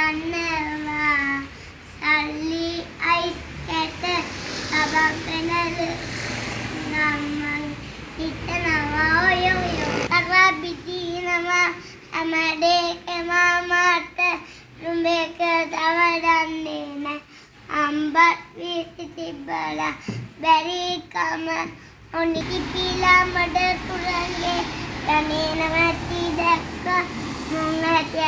ගන්නවා සල්ලි අයිස් කැට අබබනල් නම්මන් හිතනවා ඔය තරවා බිදිනවා හැමදේකම මට රුඹේක දවඩන්නේ නැ අම්බත් වීසි තිබ්බලා බැරිකම ඔනි කිපිලා මඩ කුරන්නේ යන්නේ නැති දැක්ක මුං ඇති